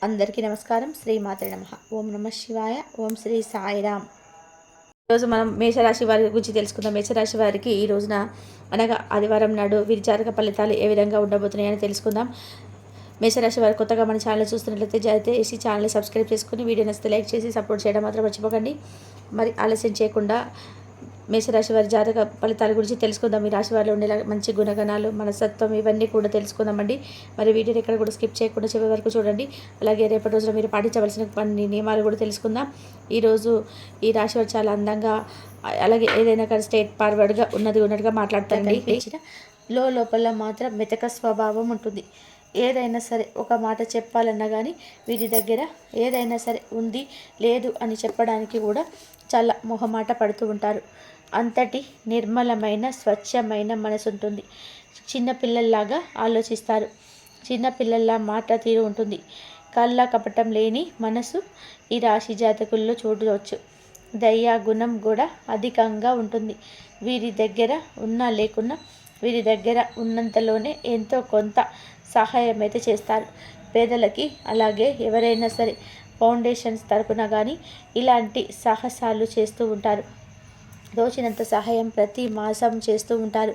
అందరికీ నమస్కారం. శ్రీమాత్రే నమః. ఓం నమ శివాయ. ఓం శ్రీ సాయిరామ్. ఈరోజు మనం మేషరాశి వారి గురించి తెలుసుకుందాం. మేషరాశి వారికి ఈ రోజున అనగా ఆదివారం నాడు వీరి జాతక ఫలితాలు ఏ విధంగా ఉండబోతున్నాయని తెలుసుకుందాం. మేషరాశి వారు కొత్తగా మన ఛానల్ చూస్తున్నట్లయితే దయచేసి ఛానల్ని సబ్స్క్రైబ్ చేసుకుని వీడియో నచ్చితే లైక్ చేసి సపోర్ట్ చేయడం మాత్రం మర్చిపోకండి. మరి ఆలస్యం చేయకుండా మేషరాశి వారి జాతక ఫలితాల గురించి తెలుసుకుందాం. ఈ రాశి వారిలో ఉండే మంచి గుణగణాలు, మనస్తత్వం ఇవన్నీ కూడా తెలుసుకుందామండి. మరి వీడియోని ఎక్కడ కూడా స్కిప్ చేయకుండా చివరి వరకు చూడండి. అలాగే రేపటి రోజున మీరు పాటించవలసిన కొన్ని నియమాలు కూడా తెలుసుకుందాం. ఈరోజు ఈ రాశి వారు చాలా అందంగా, అలాగే ఏదైనా కానీ స్ట్రేట్ ఫార్వర్డ్గా ఉన్నట్టుగా మాట్లాడతారండి. లోపల మాత్రం మెతక స్వభావం ఉంటుంది. ఏదైనా సరే ఒక మాట చెప్పాలన్నా కానీ వీరి దగ్గర ఏదైనా సరే ఉంది లేదు అని చెప్పడానికి కూడా చాలా మొహమాట పడుతూ ఉంటారు. అంతటి నిర్మలమైన స్వచ్ఛమైన మనసు ఉంటుంది. చిన్నపిల్లల్లాగా ఆలోచిస్తారు. చిన్నపిల్లల్లా మాట తీరు ఉంటుంది. కళ్ళ కపటం లేని మనసు ఈ రాశి జాతకుల్లో చూడవచ్చు. దయా గుణం కూడా అధికంగా ఉంటుంది. వీరి దగ్గర ఉన్నా లేకున్నా వీరి దగ్గర ఉన్నంతలోనే ఎంతో కొంత సహాయం అయితే చేస్తారు పేదలకి. అలాగే ఎవరైనా సరే ఫౌండేషన్స్ తరపున కానీ ఇలాంటి సాహసాలు చేస్తూ ఉంటారు. దోచినంత సహాయం ప్రతి మాసం చేస్తూ ఉంటారు.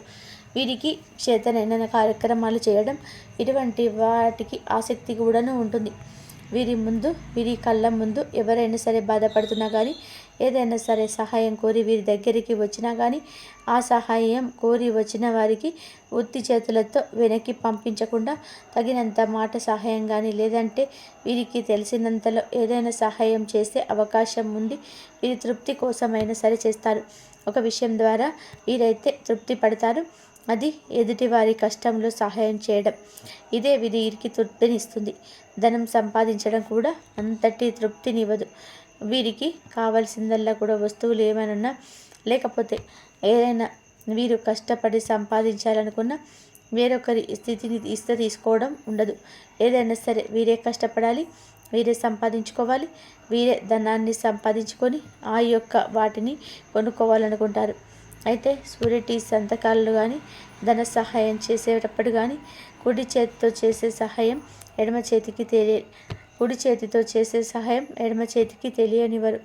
వీరికి చేతనైన కార్యక్రమాలు చేయడం ఇటువంటి వాటికి ఆసక్తి కూడాను ఉంటుంది. వీరి కళ్ళ ముందు ఎవరైనా సరే బాధపడుతున్నా కానీ ఏదైనా సరే సహాయం కోరి వీరి దగ్గరికి వచ్చినా కానీ ఆ సహాయం కోరి వచ్చిన వారికి ఉత్తి చేతులతో వెనక్కి పంపించకుండా తగినంత మాట సహాయం కానీ లేదంటే వీరికి తెలిసినంతలో ఏదైనా సహాయం చేసే అవకాశం ఉంది. వీరి తృప్తి కోసమైనా సరే చేస్తారు. ఒక విషయం ద్వారా వీరైతే తృప్తి పడతారు. అది ఎదుటివారి కష్టంలో సహాయం చేయడం. ఇదే వీరికి తృప్తినిస్తుంది. ధనం సంపాదించడం కూడా అంతటి తృప్తినివ్వదు. వీరికి కావాల్సిందల్లా కూడా వస్తువులు ఏమైనా లేకపోతే ఏదైనా వీరు కష్టపడి సంపాదించాలనుకున్న వేరొకరి స్థితిని తీసుకోవడం ఉండదు. ఏదైనా సరే వీరే కష్టపడాలి, వీరే సంపాదించుకోవాలి, వీరే ధనాన్ని సంపాదించుకొని ఆ యొక్క వాటిని కొనుక్కోవాలనుకుంటారు. అయితే సూరిటీ సంతకాలు కానీ ధన సహాయం చేసేటప్పుడు కానీ కుడి చేతితో చేసే సహాయం ఎడమ చేతికి తెలియనివారు.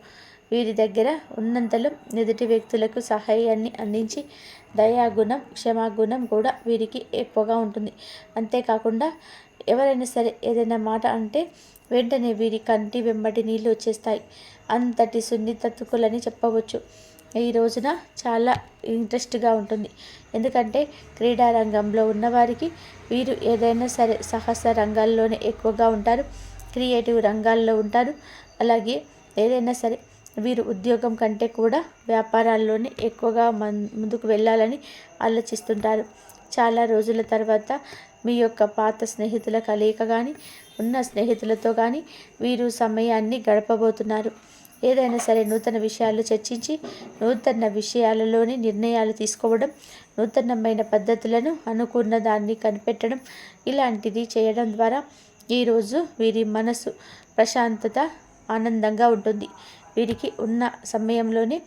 వీరి దగ్గర ఉన్నంతలో ఎదుటి వ్యక్తులకు సహాయాన్ని అందించి దయాగుణం, క్షమాగుణం కూడా వీరికి ఎక్కువగా ఉంటుంది. అంతేకాకుండా ఎవరైనా సరే ఏదైనా మాట అంటే వెంటనే వీరి కంటి వెంబడి నీళ్ళు వచ్చేస్తాయి. అంతటి సున్నితత్తుకులని చెప్పవచ్చు. ఈ రోజున చాలా ఇంట్రెస్ట్గా ఉంటుంది. ఎందుకంటే క్రీడా రంగంలో ఉన్నవారికి వీరు ఏదైనా సరే సాహస రంగాల్లోనే ఎక్కువగా ఉంటారు. క్రియేటివ్ రంగాల్లో ఉంటారు. అలాగే ఏదైనా సరే వీరు ఉద్యోగం కంటే కూడా వ్యాపారాల్లోనే ఎక్కువగా ముందుకు వెళ్ళాలని ఆలోచిస్తుంటారు. చాలా రోజుల తర్వాత మీ యొక్క పాత స్నేహితుల కలయిక కానీ ఉన్న స్నేహితులతో కానీ వీరు సమయాన్ని గడపబోతున్నారు. ఏదైనా సరే నూతన విషయాలు చర్చించి నూతన విషయాలలోని నిర్ణయాలు తీసుకోవడం, నూతనమైన పద్ధతులను అనుకున్న దాన్ని కనిపెట్టడం ఇలాంటిది చేయడం ద్వారా ఈరోజు వీరి మనసు ప్రశాంతత ఆనందంగా ఉంటుంది. వీరికి ఉన్న సమయంలోనే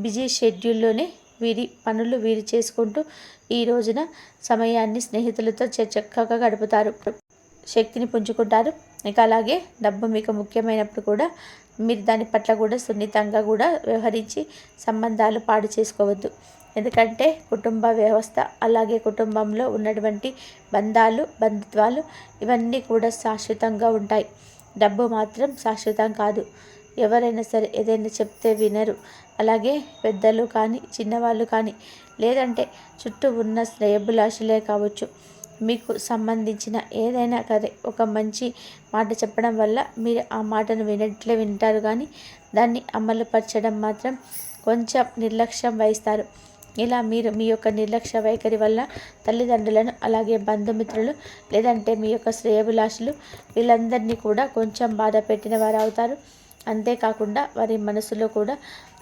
బిజీ షెడ్యూల్లోనే వీరి పనులు వీరు చేసుకుంటూ ఈ రోజున సమయాన్ని స్నేహితులతో చక్కగా గడుపుతారు. శక్తిని పుంజుకుంటారు. ఇంకా అలాగే డబ్బు మీకు ముఖ్యమైనప్పుడు కూడా మీరు దాని పట్ల కూడా సున్నితంగా కూడా వ్యవహరించి సంబంధాలు పాడు చేసుకోవద్దు. ఎందుకంటే కుటుంబ వ్యవస్థ అలాగే కుటుంబంలో ఉన్నటువంటి బంధుత్వాలు ఇవన్నీ కూడా శాశ్వతంగా ఉంటాయి. డబ్బు మాత్రం శాశ్వతం కాదు. ఎవరైనా సరే ఏదైనా చెప్తే వినరు. అలాగే పెద్దలు కానీ చిన్నవాళ్ళు కానీ లేదంటే చుట్టూ ఉన్న శ్రేయభిలాషులే కావచ్చు, మీకు సంబంధించిన ఏదైనా సరే ఒక మంచి మాట చెప్పడం వల్ల మీరు ఆ మాటను వింటారు కానీ దాన్ని అమలుపరచడం మాత్రం కొంచెం నిర్లక్ష్యం వహిస్తారు. ఇలా మీరు మీ యొక్క నిర్లక్ష్య వైఖరి వల్ల తల్లిదండ్రులను అలాగే బంధుమిత్రులు లేదంటే మీ యొక్క శ్రేయభిలాషులు వీళ్ళందరినీ కూడా కొంచెం బాధ పెట్టిన వారు అవుతారు. అంతేకాకుండా వారి మనసులో కూడా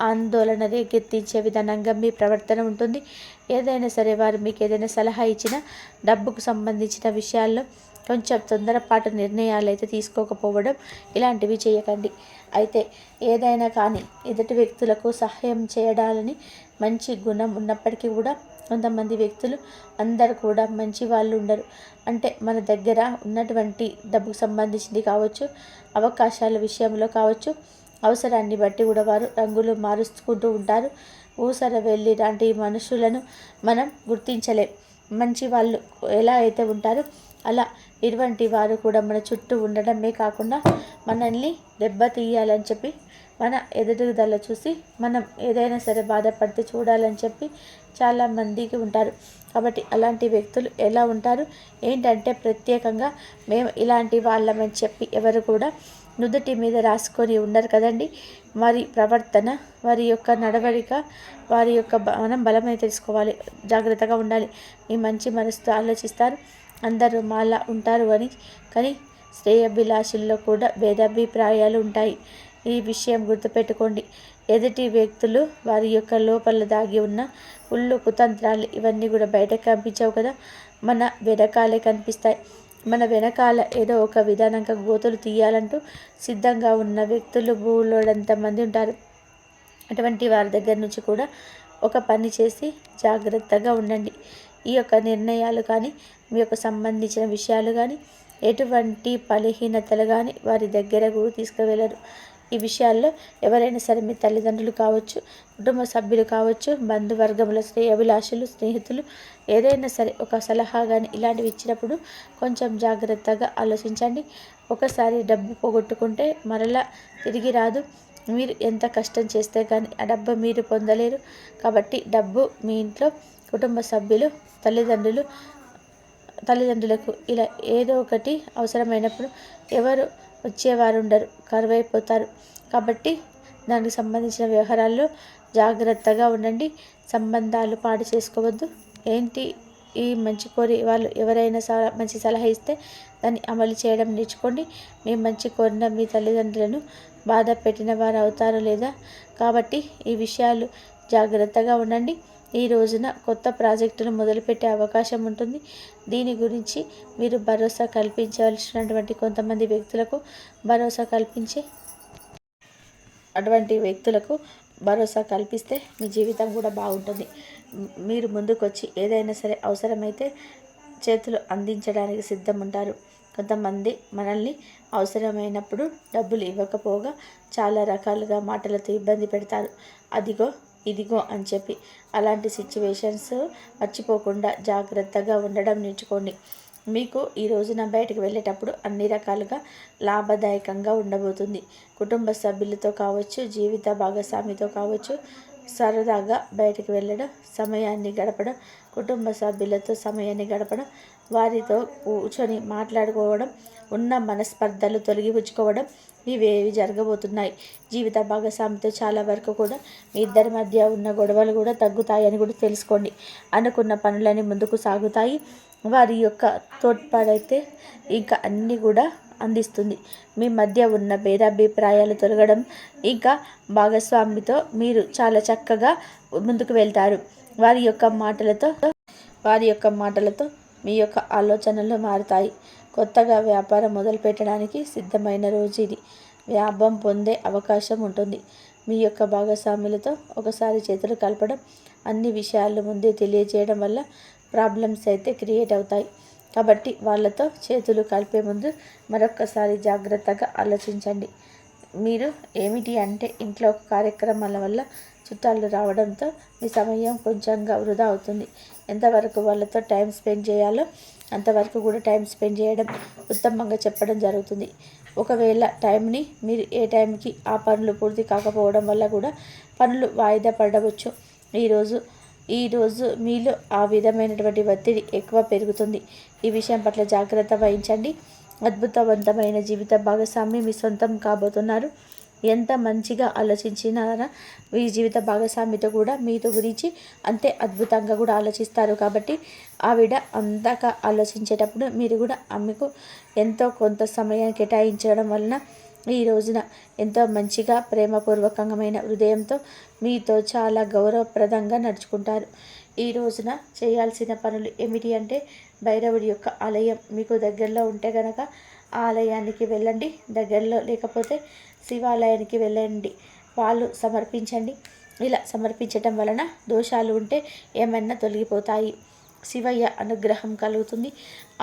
ఆందోళన రేకెత్తించే విధానంగా మీ ప్రవర్తన ఉంటుంది. ఏదైనా సరే వారు మీకు ఏదైనా సలహా ఇచ్చినా డబ్బుకు సంబంధించిన విషయాల్లో కొంచెం తొందరపాటు నిర్ణయాలు అయితే తీసుకోకపోవడం ఇలాంటివి చేయకండి. అయితే ఏదైనా కానీ ఎదుటి వ్యక్తులకు సహాయం చేయడాలని మంచి గుణం ఉన్నప్పటికీ కూడా కొంతమంది వ్యక్తులు అందరు కూడా మంచి వాళ్ళు ఉండరు. అంటే మన దగ్గర ఉన్నటువంటి డబ్బుకు సంబంధించింది కావచ్చు, అవకాశాల విషయంలో కావచ్చు, అవసరాన్ని బట్టి కూడా వారు రంగులు మారుచుకుంటూ ఉంటారు. ఊసర వెళ్ళి లాంటి మనుషులను మనం గుర్తించలేం. మంచి వాళ్ళు ఎలా అయితే ఉంటారో అలా ఇటువంటి వారు కూడా మన చుట్టూ ఉండడమే కాకుండా మనల్ని దెబ్బతీయాలని చెప్పి, మన ఎదుగుదల చూసి మనం ఏదైనా సరే బాధపడితే చూడాలని చెప్పి చాలామందికి ఉంటారు. కాబట్టి అలాంటి వ్యక్తులు ఎలా ఉంటారు ఏంటంటే, ప్రత్యేకంగా మేము ఇలాంటి వాళ్ళమని చెప్పి ఎవరు కూడా నుదుటి మీద రాసుకొని ఉండరు కదండి. వారి ప్రవర్తన, వారి యొక్క నడవడిక, వారి యొక్క మనం బలమై తెలుసుకోవాలి, జాగ్రత్తగా ఉండాలి. మీ మంచి మనసుతో ఆలోచిస్తారు, అందరూ మాలా ఉంటారు అని. కానీ శ్రేయభిలాషుల్లో కూడా భేదాభిప్రాయాలు ఉంటాయి. ఈ విషయం గుర్తుపెట్టుకోండి. ఎదుటి వ్యక్తులు వారి యొక్క లోపల దాగి ఉన్న కుళ్ళు కుతంత్రాలు ఇవన్నీ కూడా బయటకు కనిపించవు కదా, మన వెనకాలే కనిపిస్తాయి. మన వెనకాల ఏదో ఒక విధానంగా గోతులు తీయాలంటూ సిద్ధంగా ఉన్న వ్యక్తులు బోలెడంతమంది ఉంటారు. అటువంటి వారి దగ్గర నుంచి కూడా ఒక పని చేసి జాగ్రత్తగా ఉండండి. ఈ యొక్క నిర్ణయాలు కానీ, మీ యొక్క సంబంధించిన విషయాలు కానీ, ఎటువంటి బలహీనతలు కానీ వారి దగ్గరకు తీసుకువెళ్ళరు. ఈ విషయాల్లో ఎవరైనా సరే, మీ తల్లిదండ్రులు కావచ్చు, కుటుంబ సభ్యులు కావచ్చు, బంధువర్గముల శ్రేయభిలాషులు, స్నేహితులు, ఏదైనా సరే ఒక సలహా కానీ ఇలాంటివి ఇచ్చినప్పుడు కొంచెం జాగ్రత్తగా ఆలోచించండి. ఒకసారి డబ్బు పోగొట్టుకుంటే మరలా తిరిగి రాదు. మీరు ఎంత కష్టం చేస్తే కానీ ఆ డబ్బు మీరు పొందలేరు. కాబట్టి డబ్బు మీ ఇంట్లో కుటుంబ సభ్యులు, తల్లిదండ్రులకు ఇలా ఏదో ఒకటి అవసరమైనప్పుడు ఎవరు వచ్చేవారు ఉండరు, కరువైపోతారు. కాబట్టి దానికి సంబంధించిన వ్యవహారాల్లో జాగ్రత్తగా ఉండండి. సంబంధాలు పాడు చేసుకోవద్దు. ఏంటి ఈ మంచి కోరి వాళ్ళు ఎవరైనా మంచి సలహా ఇస్తే దాన్ని అమలు చేయడం నేర్చుకోండి. మీ మంచి కోరిన మీ తల్లిదండ్రులను బాధ పెట్టిన వారు అవుతారో లేదా. కాబట్టి ఈ విషయాలు జాగ్రత్తగా ఉండండి. ఈ రోజున కొత్త ప్రాజెక్టును మొదలుపెట్టే అవకాశం ఉంటుంది. దీని గురించి మీరు భరోసా కల్పించవలసినటువంటి కొంతమంది వ్యక్తులకు భరోసా కల్పించే అటువంటి వ్యక్తులకు భరోసా కల్పిస్తే మీ జీవితం కూడా బాగుంటుంది. మీరు ముందుకొచ్చి ఏదైనా సరే అవసరమైతే చేతులు అందించడానికి సిద్ధం ఉంటారు. కొంతమంది మనల్ని అవసరమైనప్పుడు డబ్బులు ఇవ్వకపోగా చాలా రకాలుగా మాటలతో ఇబ్బంది పెడతారు. అదిగో ఇదిగో అని చెప్పి. అలాంటి సిచ్యువేషన్స్ మర్చిపోకుండా జాగ్రత్తగా ఉండడం నేర్చుకోండి. మీకు ఈ రోజున బయటకు వెళ్ళేటప్పుడు అన్ని రకాలుగా లాభదాయకంగా ఉండబోతుంది. కుటుంబ సభ్యులతో కావచ్చు, జీవిత భాగస్వామితో కావచ్చు, సరదాగా బయటకు వెళ్ళడం, సమయాన్ని గడపడం, కుటుంబ సభ్యులతో సమయాన్ని గడపడం, వారితో కూర్చొని మాట్లాడుకోవడం, ఉన్న మనస్పర్ధలు తొలగిపుచ్చుకోవడం, ఇవేవి జరగబోతున్నాయి. జీవిత భాగస్వామితో చాలా వరకు కూడా మీ ఇద్దరి మధ్య ఉన్న గొడవలు కూడా తగ్గుతాయని కూడా తెలుసుకోండి. అనుకున్న పనులని ముందుకు సాగుతాయి. వారి యొక్క తోడ్పాడైతే ఇంకా అన్నీ కూడా అందిస్తుంది. మీ మధ్య ఉన్న భేదాభిప్రాయాలు తొలగడం, ఇంకా భాగస్వామితో మీరు చాలా చక్కగా ముందుకు వెళ్తారు. వారి యొక్క మాటలతో మీ యొక్క ఆలోచనలు మారుతాయి. కొత్తగా వ్యాపారం మొదలుపెట్టడానికి సిద్ధమైన రోజు ఇది. లాభం పొందే అవకాశం ఉంటుంది. మీ యొక్క భాగస్వాములతో ఒకసారి చేతులు కలపడం, అన్ని విషయాలు ముందే తెలియజేయడం వల్ల ప్రాబ్లమ్స్ అయితే క్రియేట్ అవుతాయి. కాబట్టి వాళ్ళతో చేతులు కలిపే ముందు మరొక్కసారి జాగ్రత్తగా ఆలోచించండి. మీరు ఏమిటి అంటే, ఇంట్లో కార్యక్రమాల వల్ల చుట్టాలు రావడంతో మీ సమయం కొంచెంగా వృధా అవుతుంది. ఎంతవరకు వాళ్ళతో టైం స్పెండ్ చేయాలో అంతవరకు కూడా టైం స్పెండ్ చేయడం ఉత్తమంగా చెప్పడం జరుగుతుంది. ఒకవేళ టైంని మీరు ఏ టైంకి ఆ పనులు పూర్తి కాకపోవడం వల్ల కూడా పనులు వాయిదా పడవచ్చు. ఈరోజు మీలో ఆ విధమైనటువంటి ఒత్తిడి ఎక్కువ పెరుగుతుంది. ఈ విషయం పట్ల జాగ్రత్త వహించండి. అద్భుతవంతమైన జీవిత భాగస్వామి మీ సొంతం కాబోతున్నారు. ఎంత మంచిగా ఆలోచించినారా మీ జీవిత భాగస్వామితో కూడా మీతో గురించి అంతే అద్భుతంగా కూడా ఆలోచిస్తారు. కాబట్టి ఆవిడ అంతగా ఆలోచించేటప్పుడు మీరు కూడా ఆమెకు ఎంతో కొంత సమయం కేటాయించడం వలన ఈ రోజున ఎంతో మంచిగా ప్రేమపూర్వకమైన హృదయంతో మీతో చాలా గౌరవప్రదంగా నడుచుకుంటారు. ఈ రోజున చేయాల్సిన పనులు ఏమిటి అంటే, భైరవుడి యొక్క ఆలయం మీకు దగ్గరలో ఉంటే కనుక ఆ ఆలయానికి వెళ్ళండి. దగ్గరలో లేకపోతే శివాలయానికి వెళ్ళండి. పాలు సమర్పించండి. ఇలా సమర్పించటం వలన దోషాలు ఉంటే ఏమన్నా తొలగిపోతాయి. శివయ్య అనుగ్రహం కలుగుతుంది.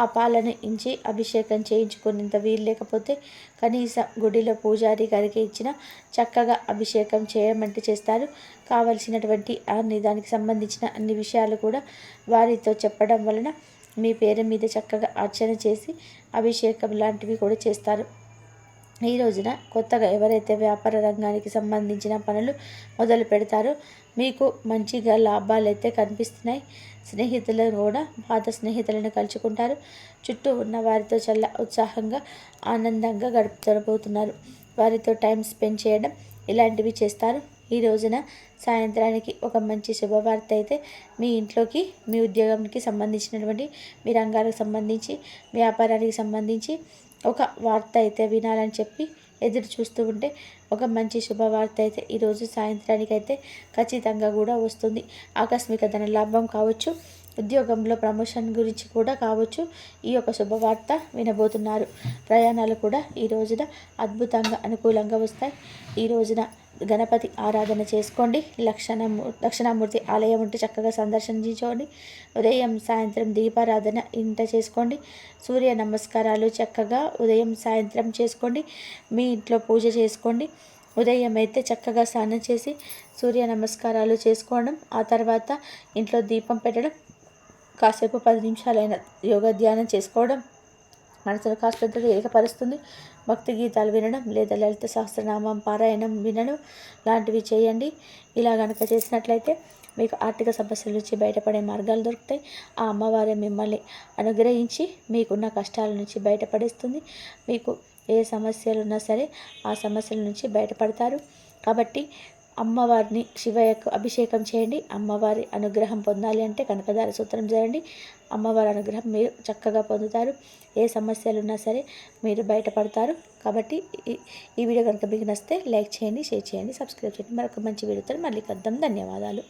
ఆ పాలను ఇంచి అభిషేకం చేయించుకునేంత వీలు లేకపోతే కనీసం గుడిలో పూజారి గారికి ఇచ్చిన చక్కగా అభిషేకం చేయమంటే చేస్తారు. కావలసినటువంటి దానికి సంబంధించిన అన్ని విషయాలు కూడా వారితో చెప్పడం వలన మీ పేరు మీద చక్కగా అర్చన చేసి అభిషేకం లాంటివి కూడా చేస్తారు. ఈ రోజున కొత్తగా ఎవరైతే వ్యాపార రంగానికి సంబంధించిన పనులు మొదలు పెడతారో మీకు మంచిగా లాభాలు అయితే కనిపిస్తున్నాయి. స్నేహితులను కూడా పాత స్నేహితులను కలుసుకుంటారు. చుట్టూ ఉన్న వారితో చాలా ఉత్సాహంగా ఆనందంగా గడుపుతూ వారితో టైం స్పెండ్ చేయడం ఇలాంటివి చేస్తారు. ఈ రోజున సాయంత్రానికి ఒక మంచి శుభవార్త అయితే మీ ఇంట్లోకి, మీ ఉద్యోగానికి సంబంధించినటువంటి, మీ రంగాలకు సంబంధించి, వ్యాపారానికి సంబంధించి ఒక వార్త అయితే వినాలని చెప్పి ఎదురు చూస్తూ ఉంటే ఒక మంచి శుభవార్త అయితే ఈరోజు సాయంత్రానికి అయితే ఖచ్చితంగా కూడా వస్తుంది. ఆకస్మిక ధన లాభం కావచ్చు, ఉద్యోగంలో ప్రమోషన్ గురించి కూడా కావచ్చు, ఈ యొక్క శుభవార్త వినబోతున్నారు. ప్రయాణాలు కూడా ఈ రోజున అద్భుతంగా అనుకూలంగా వస్తాయి. ఈ రోజున గణపతి ఆరాధన చేసుకోండి. దక్షిణామూర్తి ఆలయం ఉంటే చక్కగా సందర్శించుకోండి. ఉదయం సాయంత్రం దీపారాధన ఇంట చేసుకోండి. సూర్య నమస్కారాలు చక్కగా ఉదయం సాయంత్రం చేసుకోండి. మీ ఇంట్లో పూజ చేసుకోండి. ఉదయం అయితే చక్కగా స్నానం చేసి సూర్య నమస్కారాలు చేసుకోవడం, ఆ తర్వాత ఇంట్లో దీపం పెట్టడం, కాసేపు 10 నిమిషాలైన యోగా ధ్యానం చేసుకోవడం మనసును కాస్తంత ఏకపరుస్తుంది. భక్తి గీతాలు వినడం లేదా లలిత సహస్రనామం పారాయణం వినడం లాంటివి చేయండి. ఇలా కనుక చేసినట్లయితే మీకు ఆర్థిక సమస్యల నుంచి బయటపడే మార్గాలు దొరుకుతాయి. ఆ అమ్మవారే మిమ్మల్ని అనుగ్రహించి మీకున్న కష్టాల నుంచి బయటపడేస్తుంది. మీకు ఏ సమస్యలు ఉన్నా సరే ఆ సమస్యల నుంచి బయటపడతారు. కాబట్టి అమ్మవారిని శివయ్యకు అభిషేకం చేయండి. అమ్మవారి అనుగ్రహం పొందాలి అంటే కనకదార సూత్రం చేయండి. అమ్మవారి అనుగ్రహం మీరు చక్కగా పొందుతారు. ఏ సమస్యలు ఉన్నా సరే మీరు బయటపడతారు. కాబట్టి ఈ వీడియో కనుక మీకు నచ్చితే లైక్ చేయండి, షేర్ చేయండి, సబ్స్క్రైబ్ చేయండి. మరొక మంచి వీడియోతో మళ్ళీ కలుద్దాం. ధన్యవాదాలు.